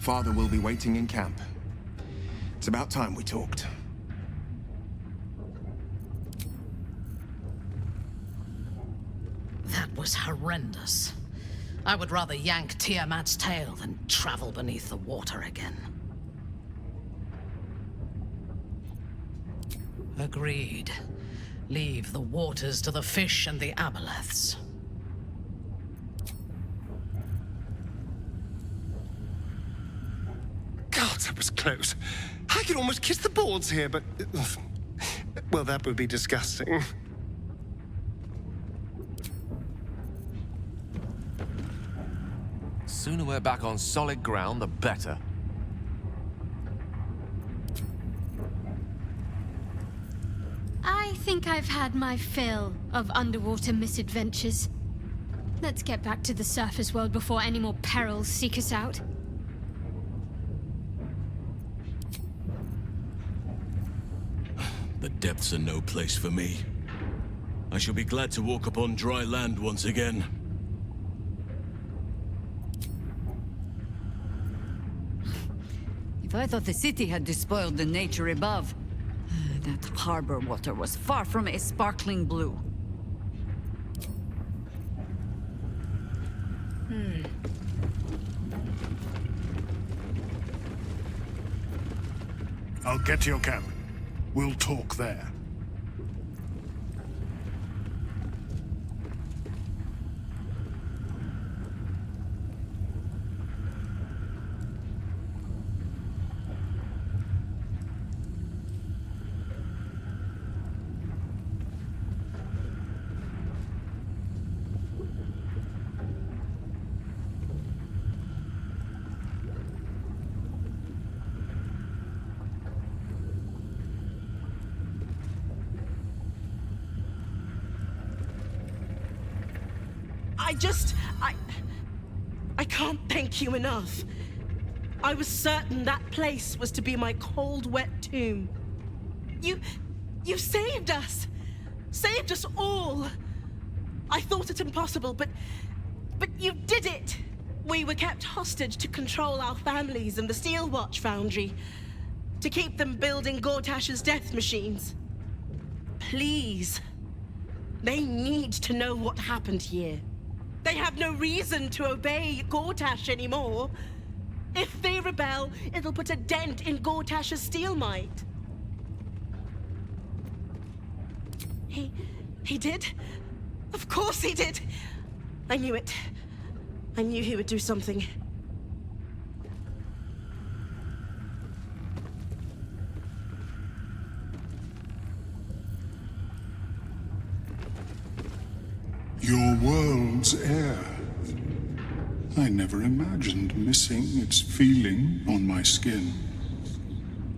Father will be waiting in camp. It's about time we talked. That was horrendous. I would rather yank Tiamat's tail than travel beneath the water again. Agreed. Leave the waters to the fish and the aboleths. God, that was close. I could almost kiss the boards here, but... well, that would be disgusting. Sooner we're back on solid ground, the better. I think I've had my fill of underwater misadventures. Let's get back to the surface world before any more perils seek us out. The depths are no place for me. I shall be glad to walk upon dry land once again. If I thought the city had despoiled the nature above, that harbor water was far from a sparkling blue. I'll get to your camp. We'll talk there. I can't thank you enough. I was certain that place was to be my cold, wet tomb. You saved us! Saved us all! I thought it impossible, but you did it! We were kept hostage to control our families and the Steel Watch Foundry, to keep them building Gortash's death machines. Please, they need to know what happened here. They have no reason to obey Gortash anymore. If they rebel, it'll put a dent in Gortash's steel might. He did? Of course he did! I knew it. I knew he would do something. Your world's air. I never imagined missing its feeling on my skin.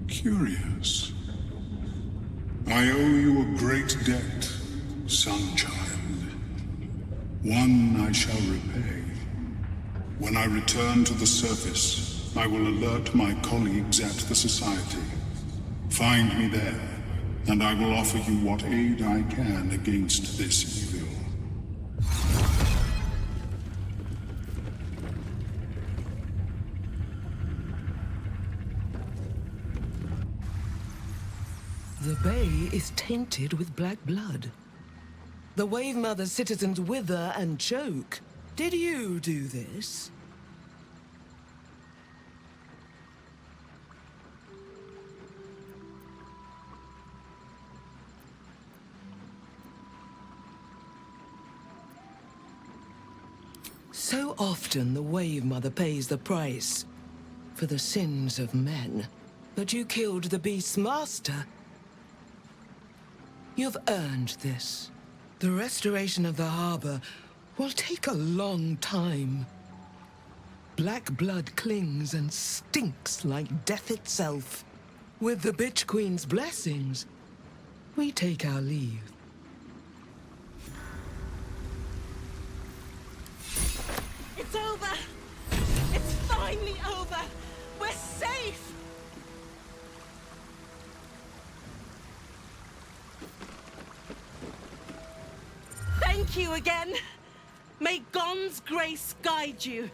Curious. I owe you a great debt, son-child. One I shall repay. When I return to the surface, I will alert my colleagues at the Society. Find me there, and I will offer you what aid I can against this evil. The bay is tainted with black blood. The Wave Mother's citizens wither and choke. Did you do this? So often the Wave Mother pays the price for the sins of men. But you killed the Beast's master. You've earned this. The restoration of the harbor will take a long time. Black blood clings and stinks like death itself. With the Bitch Queen's blessings, we take our leave. It's over! It's finally over! We're safe! Thank you again. May Gon's grace guide you.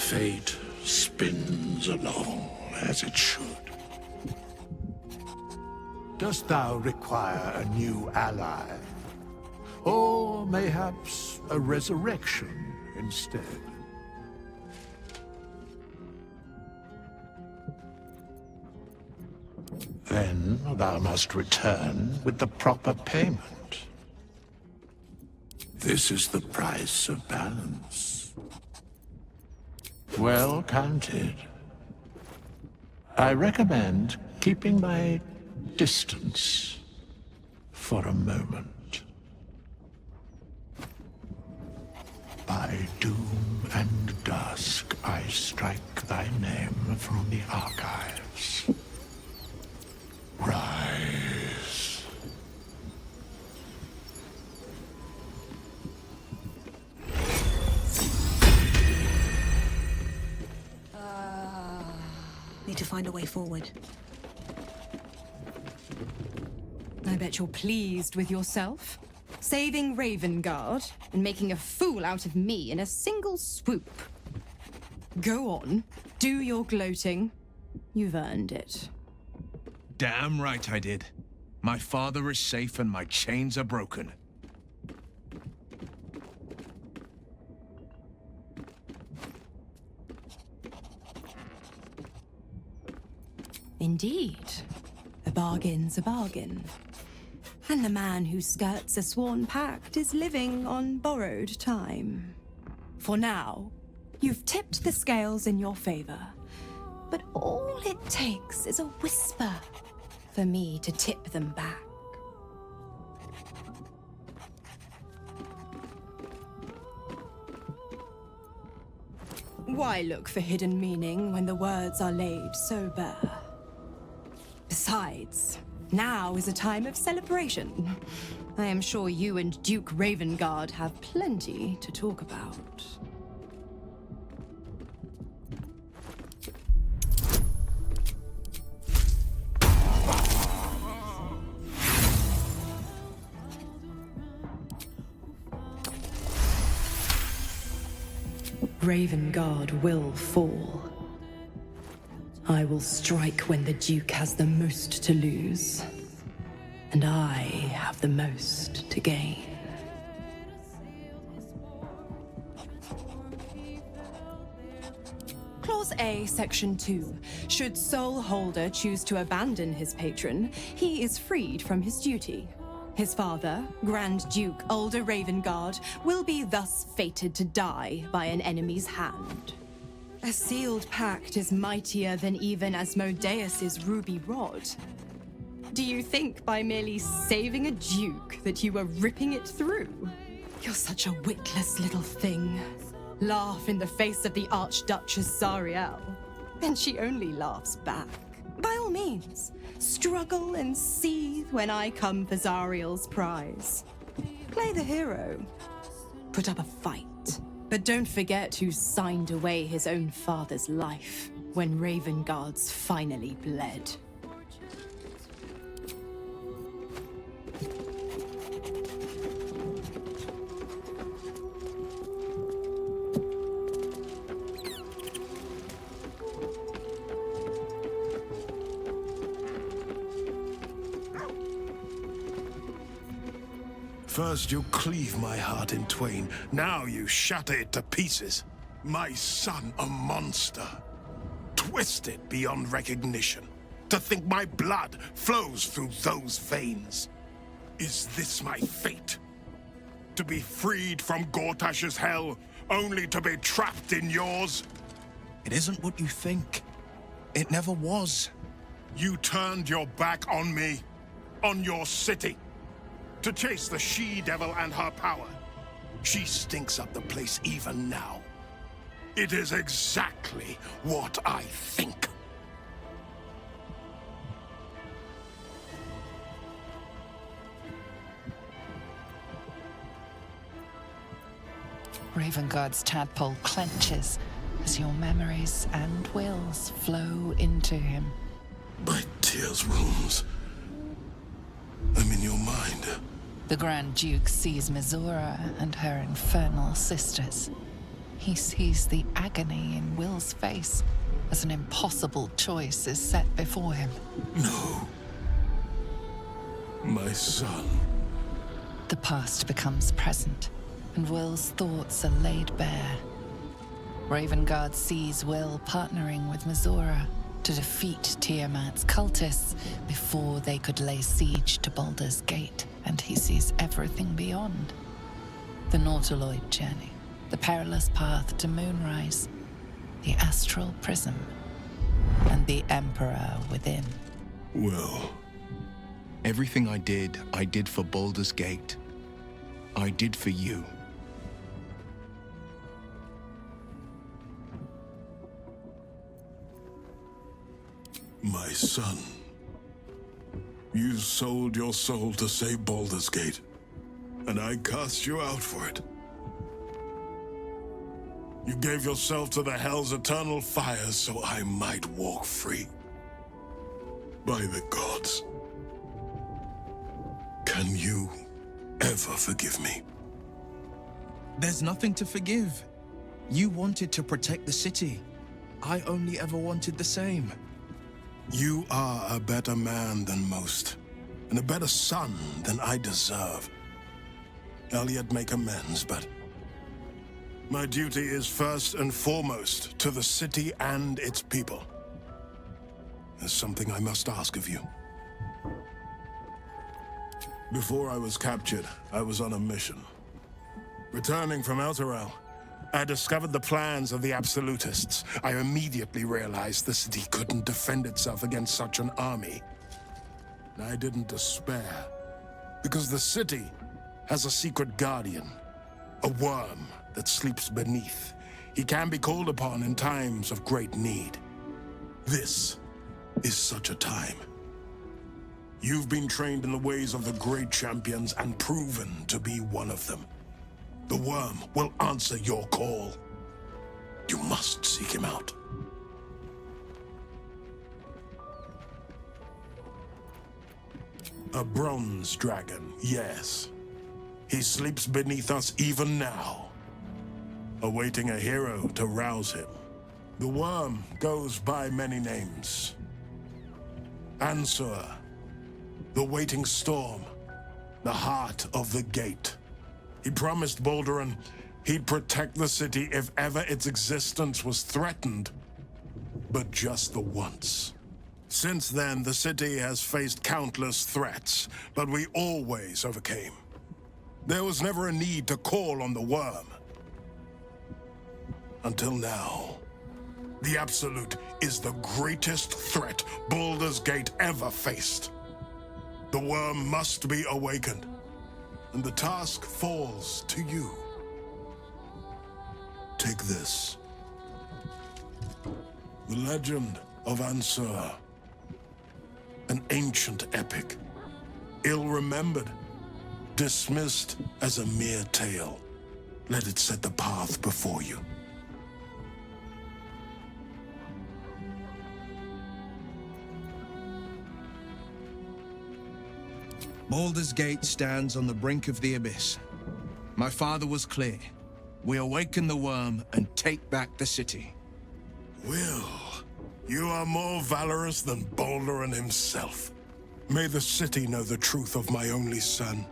Fate spins along as it should. Dost thou require a new ally? Or mayhaps a resurrection instead? Then thou must return with the proper payment. This is the price of balance. Well counted. I recommend keeping my distance for a moment. By doom and dusk I strike thy name from the archives. Rise. Need to find a way forward. I bet you're pleased with yourself. Saving Ravengard and making a fool out of me in a single swoop. Go on, do your gloating. You've earned it. Damn right I did. My father is safe and my chains are broken. Indeed. A bargain's a bargain. And the man who skirts a sworn pact is living on borrowed time. For now, you've tipped the scales in your favor. But all it takes is a whisper for me to tip them back. Why look for hidden meaning when the words are laid so bare? Besides, now is a time of celebration. I am sure you and Duke Ravengard have plenty to talk about. Ravengard will fall. I will strike when the Duke has the most to lose, and I have the most to gain. Clause A, Section 2. Should Soul Holder choose to abandon his patron, he is freed from his duty. His father, Grand Duke Ulder Ravengard, will be thus fated to die by an enemy's hand. A sealed pact is mightier than even Asmodeus's ruby rod. Do you think by merely saving a duke that you were ripping it through? You're such a witless little thing. Laugh in the face of the Archduchess Zariel, and she only laughs back. By all means, struggle and seethe when I come for Zariel's prize. Play the hero. Put up a fight. But don't forget who signed away his own father's life when Ravengard's finally bled. First you cleave my heart in twain, now you shatter it to pieces. My son, a monster. Twisted beyond recognition. To think my blood flows through those veins. Is this my fate? To be freed from Gortash's hell, only to be trapped in yours? It isn't what you think. It never was. You turned your back on me, on your city. To chase the she-devil and her power. She stinks up the place even now. It is exactly what I think. Ravengard's tadpole clenches as your memories and wills flow into him. My tears rooms. I'm in your mind. The Grand Duke sees Mizora and her infernal sisters. He sees the agony in Will's face as an impossible choice is set before him. No. My son. The past becomes present, and Will's thoughts are laid bare. Ravengard sees Will partnering with Mizora to defeat Tiamat's cultists before they could lay siege to Baldur's Gate, and he sees everything beyond. The Nautiloid journey, the perilous path to Moonrise, the astral prism, and the Emperor within. Will. Everything I did for Baldur's Gate. I did for you. My son. You sold your soul to save Baldur's Gate, and I cast you out for it. You gave yourself to the Hell's eternal fire so I might walk free. By the gods. Can you ever forgive me? There's nothing to forgive. You wanted to protect the city. I only ever wanted the same. You are a better man than most, and a better son than I deserve. I'll yet make amends, but my duty is first and foremost to the city and its people. There's something I must ask of you. Before I was captured, I was on a mission. Returning from Elturel, I discovered the plans of the Absolutists. I immediately realized the city couldn't defend itself against such an army. I didn't despair, because the city has a secret guardian, a worm that sleeps beneath. He can be called upon in times of great need. This is such a time. You've been trained in the ways of the great champions and proven to be one of them. The worm will answer your call. You must seek him out. A bronze dragon, yes. He sleeps beneath us even now, awaiting a hero to rouse him. The worm goes by many names. Ansur, the waiting storm, the heart of the gate. He promised Baldur he'd protect the city if ever its existence was threatened, but just the once. Since then, the city has faced countless threats, but we always overcame. There was never a need to call on the worm. Until now. The Absolute is the greatest threat Baldur's Gate ever faced. The worm must be awakened, and the task falls to you. Take this. The legend of Ansur. An ancient epic. Ill-remembered. Dismissed as a mere tale. Let it set the path before you. Baldur's Gate stands on the brink of the abyss. My father was clear. We awaken the worm and take back the city. Will, you are more valorous than Baldur himself. May the city know the truth of my only son.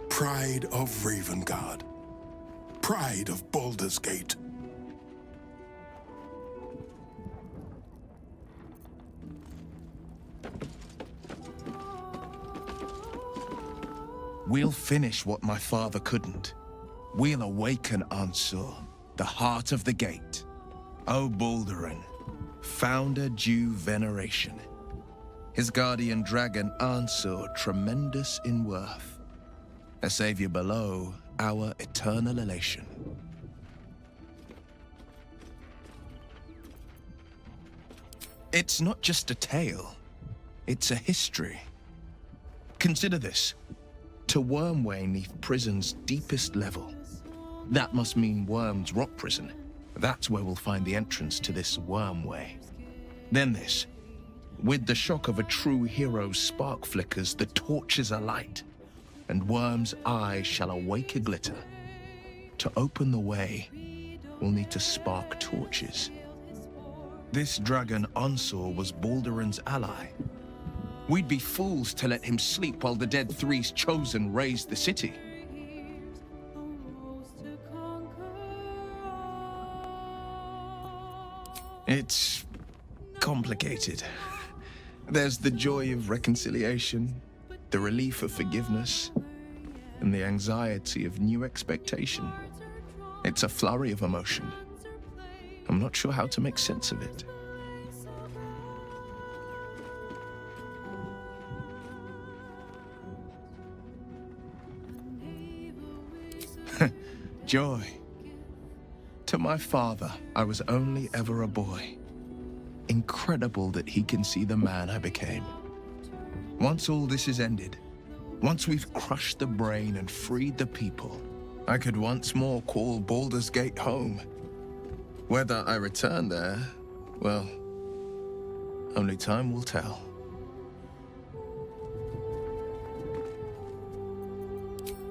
Pride of Ravengard. Pride of Baldur's Gate. We'll finish what my father couldn't. We'll awaken Ansur, the heart of the gate. O Baldurin, founder due veneration. His guardian dragon Ansur, tremendous in worth. A savior below, our eternal elation. It's not just a tale, it's a history. Consider this. To Wormway 'neath prison's deepest level. That must mean Worm's rock prison. That's where we'll find the entrance to this Wormway. Then this. With the shock of a true hero's spark flickers, the torches alight, and Worm's eye shall awake a glitter to open the way will need to spark torches. This dragon Onsor was Balduran's ally. We'd be fools to let him sleep while the Dead Three's chosen raised the city. It's complicated. There's the joy of reconciliation, the relief of forgiveness, and the anxiety of new expectation. It's a flurry of emotion. I'm not sure how to make sense of it. Joy. To my father, I was only ever a boy. Incredible that he can see the man I became. Once all this is ended, once we've crushed the brain and freed the people, I could once more call Baldur's Gate home. Whether I return there, well, only time will tell.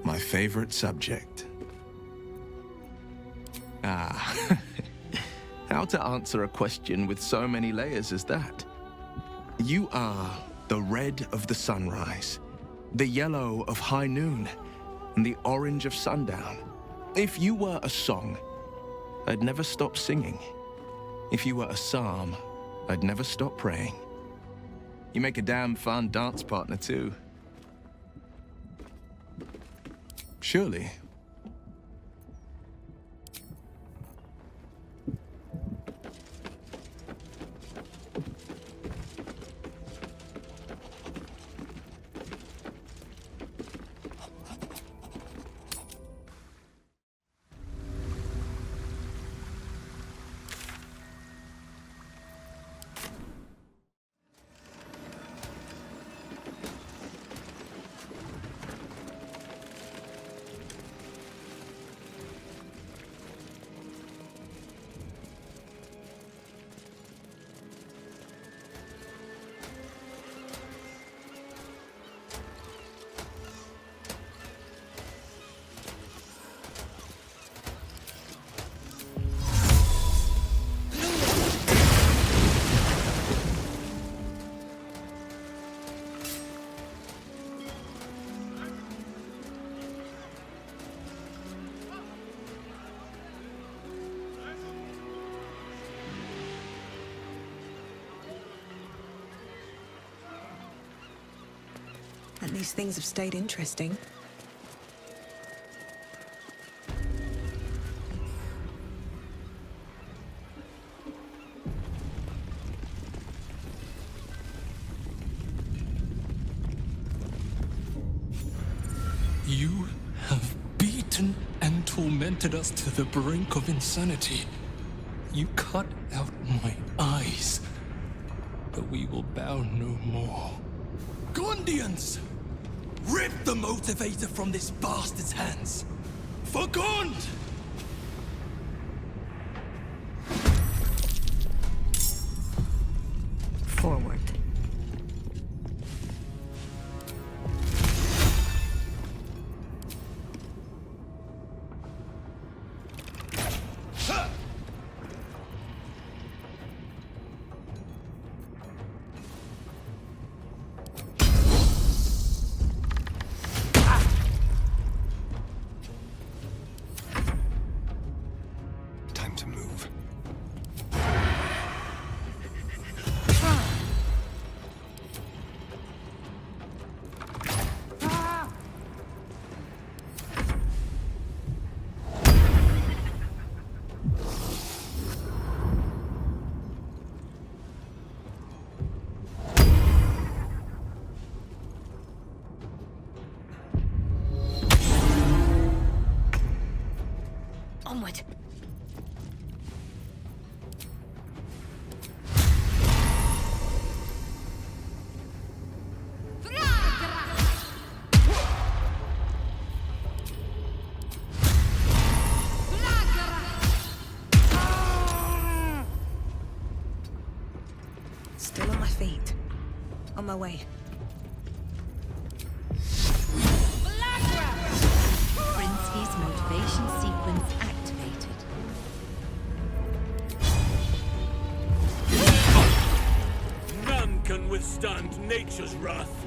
My favorite subject. How to answer a question with so many layers as that? You are the red of the sunrise, the yellow of high noon, and the orange of sundown. If you were a song, I'd never stop singing. If you were a psalm, I'd never stop praying. You make a damn fun dance partner too. Surely. At least things have stayed interesting. You have beaten and tormented us to the brink of insanity. You cut out my eyes, but we will bow no more. Gondians! Rip the motivator from this bastard's hands! For Gond! Forward. Onward. Still on my feet. On my way. Brinsky's motivation sequence activated. withstand nature's wrath.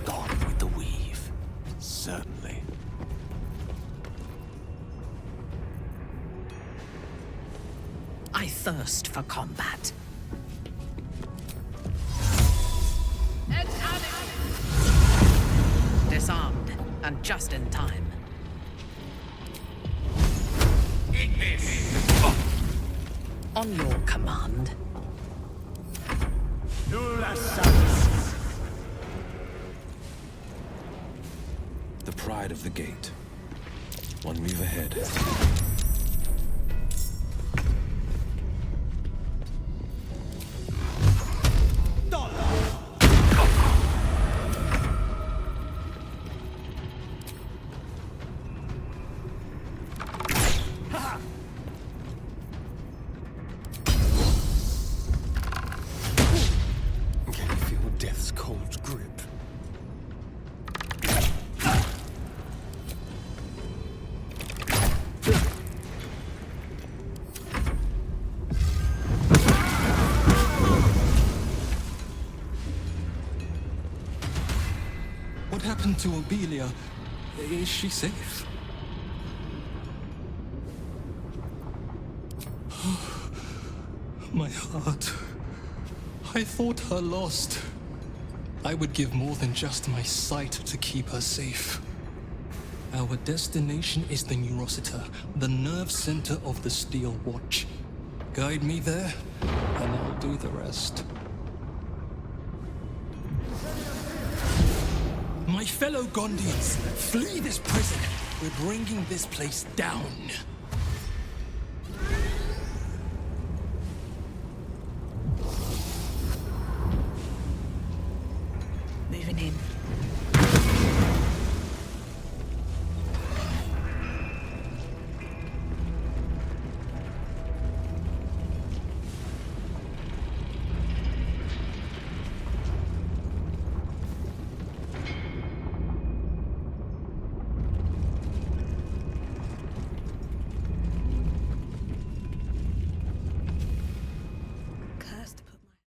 Gone with the weave. Certainly. I thirst for combat. Disarmed, and just in time. On your command. The pride of the gate. One move ahead. Can you feel death's cold grip? What happened to Obelia? Is she safe? My heart. I thought her lost. I would give more than just my sight to keep her safe. Our destination is the Neurositer, the nerve center of the Steel Watch. Guide me there, and I'll do the rest. My fellow Gondians, flee this prison. We're bringing this place down.